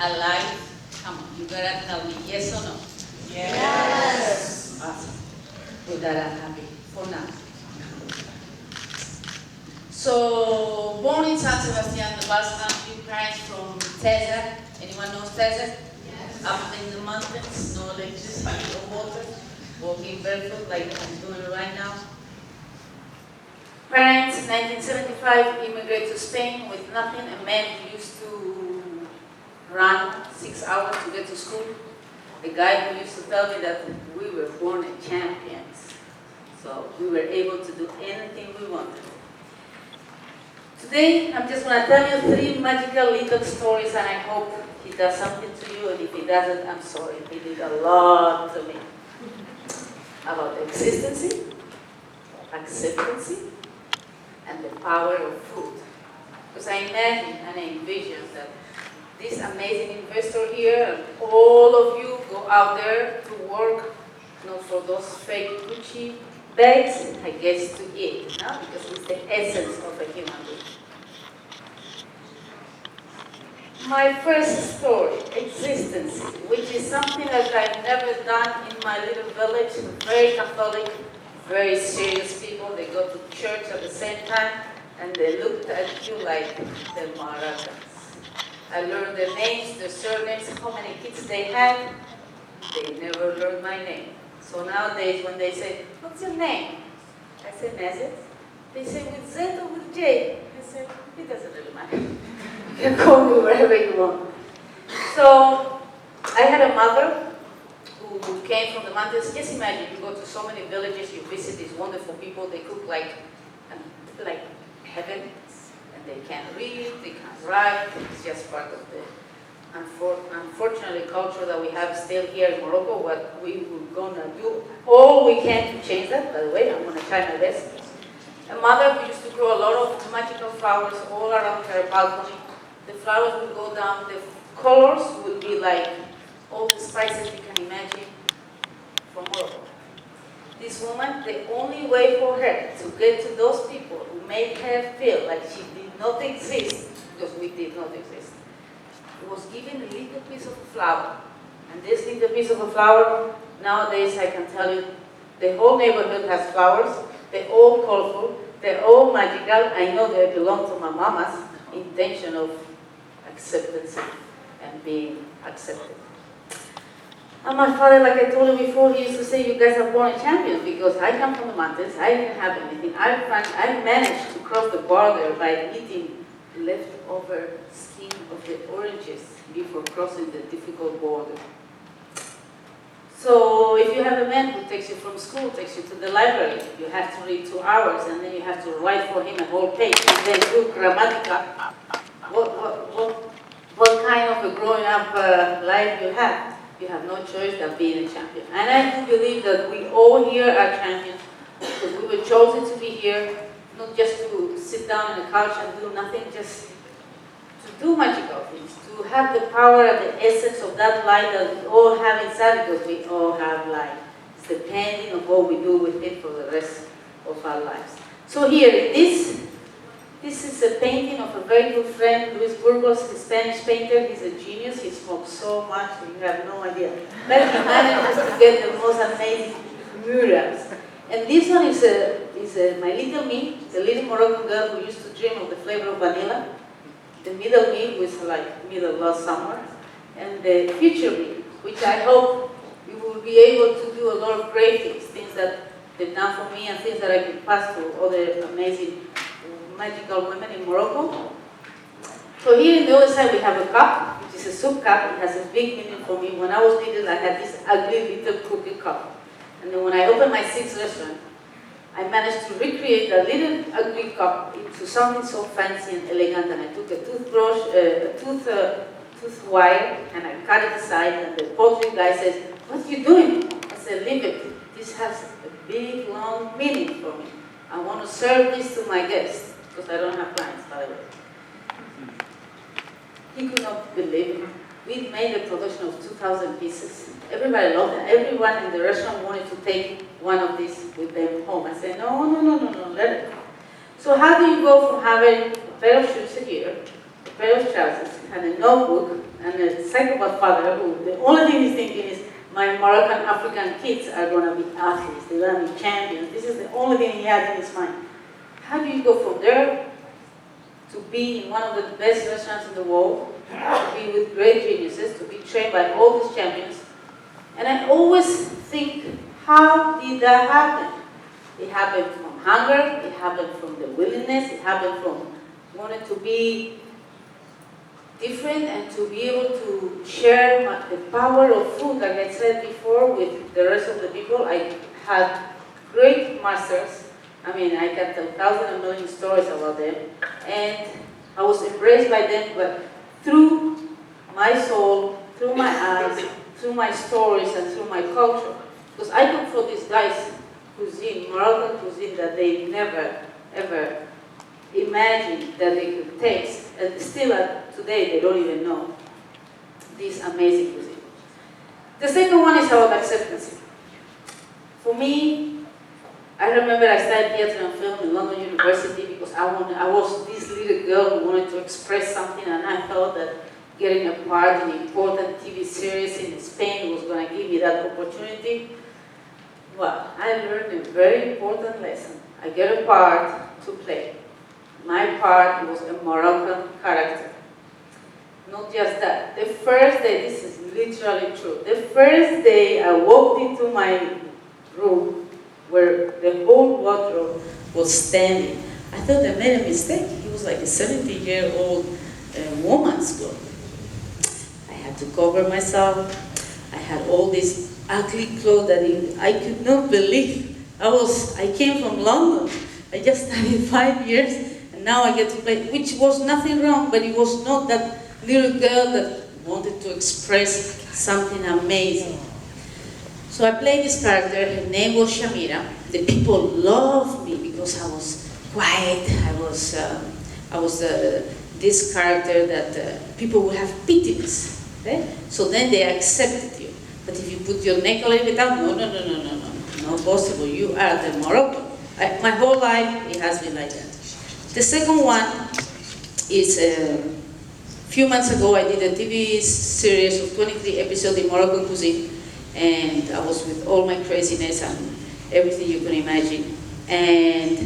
alive? Come on, you gotta tell me, yes or no? Yes. Awesome. With that, I'm happy for now. So, born in San Sebastian, the Basque Country, parents from Teza. Anyone knows Teza? Yes. Up in the mountains, no electricity, no water, walking barefoot like I'm doing right now. Parents, 1975, immigrated to Spain with nothing. A man who used to run 6 hours to get to school. The guy who used to tell me that we were born champions. So we were able to do anything we wanted. Today, I'm just going to tell you 3 magical little stories, and I hope he does something to you, and if he doesn't, I'm sorry. He did a lot to me. About existence, acceptance, and the power of food. Because I imagine and I envision that this amazing investor here, and all of you go out there to work, not for those fake Gucci bags, I guess to eat, no? Because it's the essence of a human being. My first story, existence, which is something that I've never done in my little village, very Catholic, very serious people. They go to church at the same time, and they looked at you like the Moroccans. I learned their names, their surnames, how many kids they had. They never learned my name. So nowadays, when they say, "What's your name?" I say, "Najat." They say, "With Z or with J?" I say, "It doesn't really matter. You can call me wherever you want." So I had a mother who came from the mountains. Just imagine, you go to so many villages, you visit these wonderful people, they cook like heaven, and they can't read, they can't write. It's just part of the unfortunately culture that we have still here in Morocco. What we were gonna do all we can to change that. By the way, I'm gonna try my best. A mother who used to grow a lot of magical flowers all around her balcony. The flowers would go down, the colors would be like all the spices you can imagine from Morocco. This woman, the only way for her to get to those people who made her feel like she did not exist, because we did not exist, was given a little piece of a flower. And this little piece of a flower, nowadays I can tell you, the whole neighborhood has flowers. They're all colorful. They're all magical. I know they belong to my mama's intention of acceptance and being accepted. And my father, like I told you before, he used to say, "You guys are born champions," because I come from the mountains. I didn't have anything. I managed to cross the border by eating leftover skin of the oranges before crossing the difficult border. So if you have a man who takes you from school, takes you to the library, you have to read 2 hours, and then you have to write for him a whole page, and then do grammatica. What kind of a growing up life you have? You have no choice than being a champion. And I do believe that we all here are champions, because we were chosen to be here, not just to sit down on a couch and do nothing, just to do magical things, to have the power and the essence of that light that we all have inside, because we all have light. It's depending on what we do with it for the rest of our lives. So here, this is a painting of a very good friend, Luis Burgos, a Spanish painter. He's a genius. He smokes so much, you have no idea. But he manages to get the most amazing murals. And this one is my little me, the little Moroccan girl who used to dream of the flavor of vanilla. The middle me, who is like middle lost somewhere. And the future me, which I hope you will be able to do a lot of great things, things that they've done for me and things that I can pass to other amazing magical women in Morocco. So here on the other side we have a cup, which is a soup cup. It has a big meaning for me. When I was little, I had this ugly little cookie cup. And then when I opened my 6th restaurant, I managed to recreate that little ugly cup into something so fancy and elegant. And I took a toothbrush, tooth wire, and I cut it aside. And the poultry guy says, "What are you doing?" I said, "Leave it. This has a big, long meaning for me. I want to serve this to my guests." Because I don't have clients, by the way. He could not believe it. We made a production of 2,000 pieces. Everybody loved it. Everyone in the restaurant wanted to take one of these with them home. I said, no, let it go. So how do you go from having a pair of shoes here, a pair of trousers, and a notebook a psychopath father who the only thing he's thinking is, my Moroccan African kids are going to be athletes, they're going to be champions. This is the only thing he had in his mind. How do you go from there to be in one of the best restaurants in the world, to be with great geniuses, to be trained by all these champions? And I always think, how did that happen? It happened from hunger, it happened from the willingness, it happened from wanting to be different and to be able to share the power of food, like I said before, with the rest of the people. I had great masters. I mean, I can tell thousands and million stories about them. And I was embraced by them, but through my soul, through my eyes, through my stories, and through my culture. Because I come from this guy's cuisine, Moroccan cuisine, that they never, ever imagined that they could taste. And still today, they don't even know this amazing cuisine. The second one is about acceptance. For me, I remember I studied theater and film in London University because I was this little girl who wanted to express something, and I thought that getting a part in an important TV series in Spain was going to give me that opportunity. Well, I learned a very important lesson. I get a part to play. My part was a Moroccan character. Not just that. The first day, this is literally true, the first day I walked into my room where the whole wardrobe was standing, I thought I made a mistake. He was like a 70-year-old woman's clothes. I had to cover myself. I had all these ugly clothes that I could not believe. I came from London. I just studied 5 years, and now I get to play, which was nothing wrong, but it was not that little girl that wanted to express something amazing. So I played this character. Her name was Shamira. The people loved me because I was quiet. I was this character that people would have pities. Okay? So then they accepted you. But if you put your neck a little bit out, no, not possible. You are the Moroccan. My whole life it has been like that. The second one is a few months ago I did a TV series of 23 episodes in Moroccan cuisine. And I was with all my craziness and everything you can imagine. And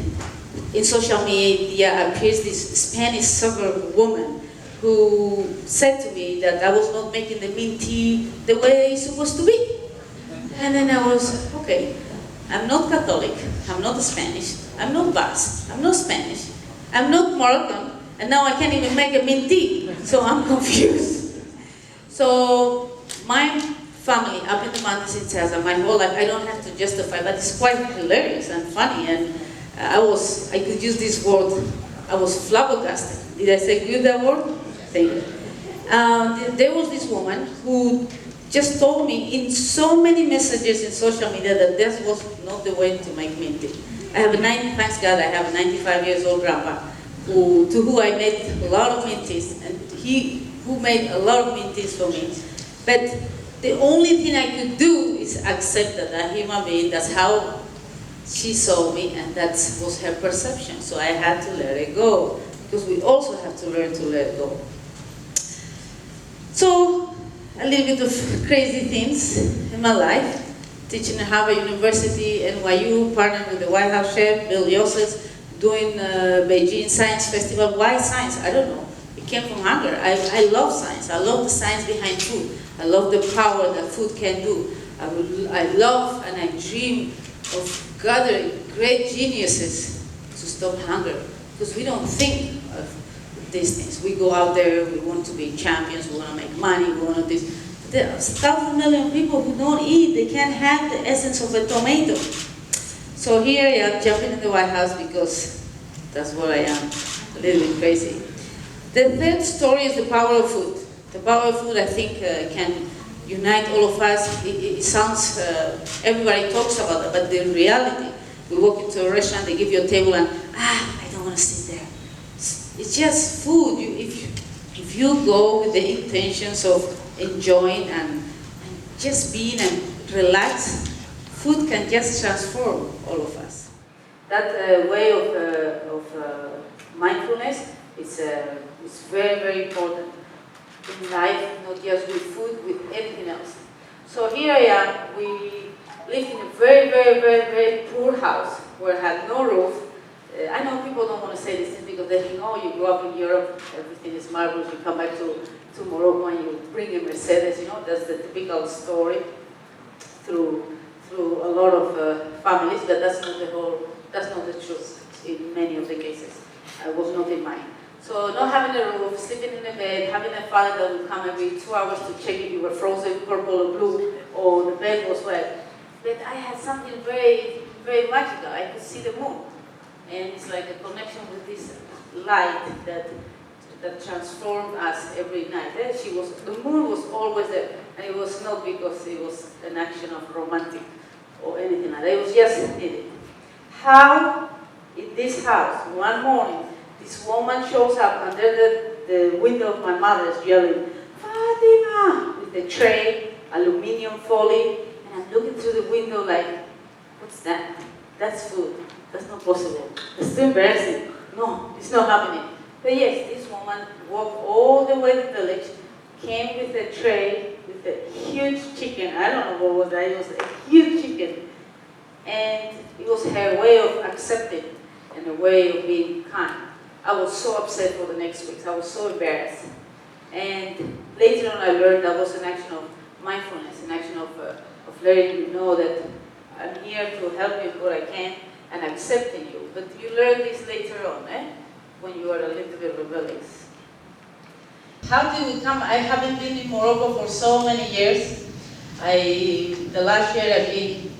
in social media appears this Spanish suburb woman who said to me that I was not making the mint tea the way it's supposed to be. And then I was, okay, I'm not Catholic, I'm not Spanish, I'm not Basque, I'm not Spanish, I'm not Moroccan, and now I can't even make a mint tea, so I'm confused. So my family up in the mountains in Texas, my whole life, I don't have to justify, but it's quite hilarious and funny, and I could use this word, I was flabbergasted. Did I say good that word? Thank you. There was this woman who just told me in so many messages in social media that this was not the way to make mint tea. I have thanks God, I have a 95 years old grandpa to who I made a lot of mint teas, and who made a lot of mint teas for me. But the only thing I could do is accept that I'm a human being. That's how she saw me, and that was her perception. So I had to let it go, because we also have to learn to let go. So, a little bit of crazy things in my life. Teaching at Harvard University, NYU, partnered with the White House chef, Bill Yosef, doing Beijing Science Festival. Why science? I don't know. It came from hunger. I love science. I love the science behind food. I love the power that food can do. I love and I dream of gathering great geniuses to stop hunger. Because we don't think of these things. We go out there, we want to be champions, we want to make money, we want to do this. There are 1,000 million people who don't eat. They can't have the essence of a tomato. So here I am jumping in the White House because that's what I am, a little bit crazy. The third story is the power of food. The power of food, I think, can unite all of us. It sounds, everybody talks about it, but the reality, we walk into a restaurant, they give you a table and, I don't want to sit there. It's just food. If you go with the intentions of enjoying and just being and relax, food can just transform all of us. That way of mindfulness is very, very important. in life, not just with food, with anything else. So here I am. We lived in a very, very, very, very poor house where I had no roof. I know people don't want to say this because they think, oh, you grew up in Europe, everything is marvelous, you come back to Morocco and you bring a Mercedes, you know, that's the typical story through a lot of families, but that's not the truth in many of the cases. I was not in mine. So not having a roof, sleeping in a bed, having a father that would come every 2 hours to check if you were frozen, purple or blue, or the bed was wet. But I had something very, very magical. I could see the moon. And it's like a connection with this light that transformed us every night. The moon was always there. And it was not because it was an action of romantic or anything like that. It was just needed. How, in this house, one morning, this woman shows up under the window of my mother's yelling, Fatima, with a tray, aluminium foil, and I'm looking through the window like, what's that? That's food. That's not possible. It's too embarrassing. No, it's not happening. But yes, this woman walked all the way to the village, came with a tray, with a huge chicken. I don't know what was that. It was a huge chicken. And it was her way of accepting and a way of being kind. I was so upset for the next weeks. I was so embarrassed. And later on I learned that was an action of mindfulness, an action of letting you know that I'm here to help you what I can and accepting you. But you learn this later on, when you are a little bit rebellious. How did we come? I haven't been in Morocco for so many years. The last year I've been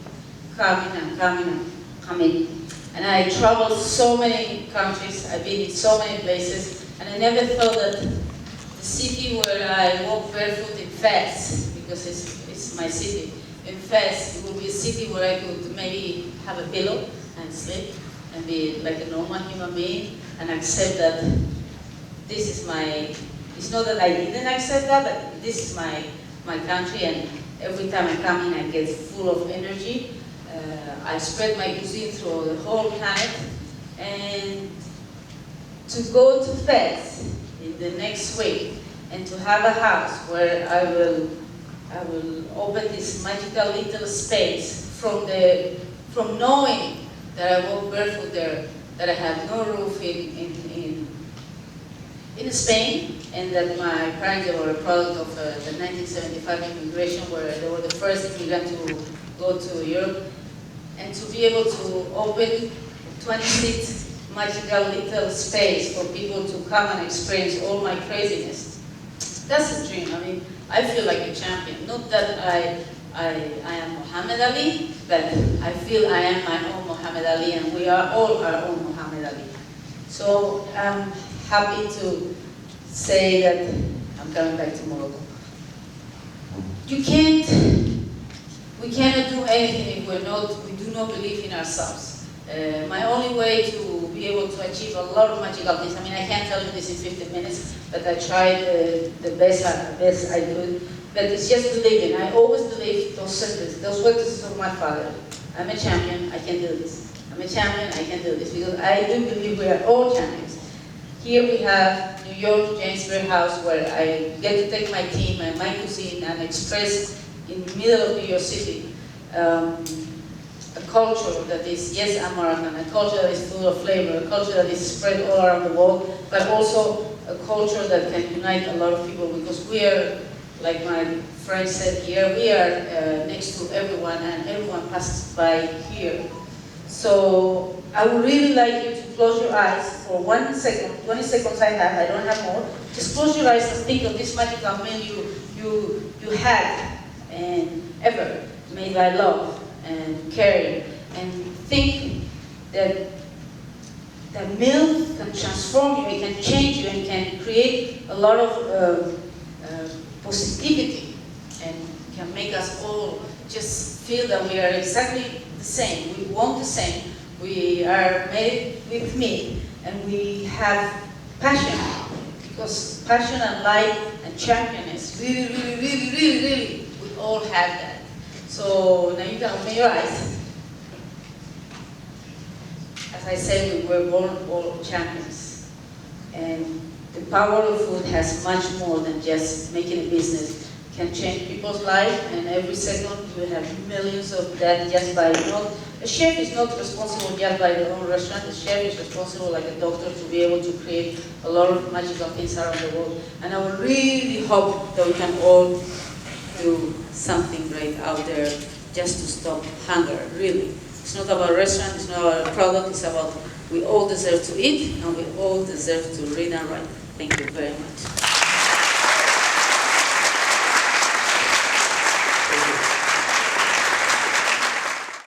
coming. And I traveled so many countries, I've been in so many places, and I never thought that the city where I walk barefoot in Fez, because it's my city, in Fez, it would be a city where I could maybe have a pillow and sleep and be like a normal human being and accept that this is my, it's not that I didn't accept that, but this is my country, and every time I come in I get full of energy. I spread my cuisine through the whole planet, and to go to Fez in the next week and to have a house where I will open this magical little space from knowing that I walk barefoot there, that I have no roof in Spain, and that my parents were a product of the 1975 immigration, where they were the first immigrant to go to Europe. And to be able to open 26 magical little space for people to come and experience all my craziness. That's a dream. I mean, I feel like a champion. Not that I am Muhammad Ali, but I feel I am my own Muhammad Ali, and we are all our own Muhammad Ali. So I'm happy to say that I'm coming back to Morocco. We cannot do anything if we do not believe in ourselves. My only way to be able to achieve a lot of magical things, I mean, I can't tell you this in 15 minutes, but I tried the best I could. But it's just believing. I always believe those sentences, those words of my father. I'm a champion, I can do this. I'm a champion, I can do this. Because I do believe we are all champions. Here we have New York, Jamesbury House, where I get to take my team and my cuisine and express in the middle of New York City, a culture that is, yes, I'm Moroccan, a culture that is full of flavor, a culture that is spread all around the world, but also a culture that can unite a lot of people, because we are, like my friend said here, we are next to everyone, and everyone passes by here. So I would really like you to close your eyes for 1 second, 20 seconds I have, I don't have more. Just close your eyes and think of this magical meal you had and ever made by love and caring, and think that the meal can transform you, it can change you, and can create a lot of positivity, and can make us all just feel that we are exactly the same, we want the same, we are made with meat, and we have passion, because passion and light and championess, really, we all have that. So now you can open your eyes. As I said, we were born all champions. And the power of food has much more than just making a business. It can change people's life, and every second you have millions of that just by not. A chef is not responsible just by their own restaurant. The chef is responsible, like a doctor, to be able to create a lot of magical things around the world. And I would really hope that we can all do something great out there just to stop hunger, really. It's not about a restaurant, it's not about a product, it's about we all deserve to eat and we all deserve to read and write. Thank you very much.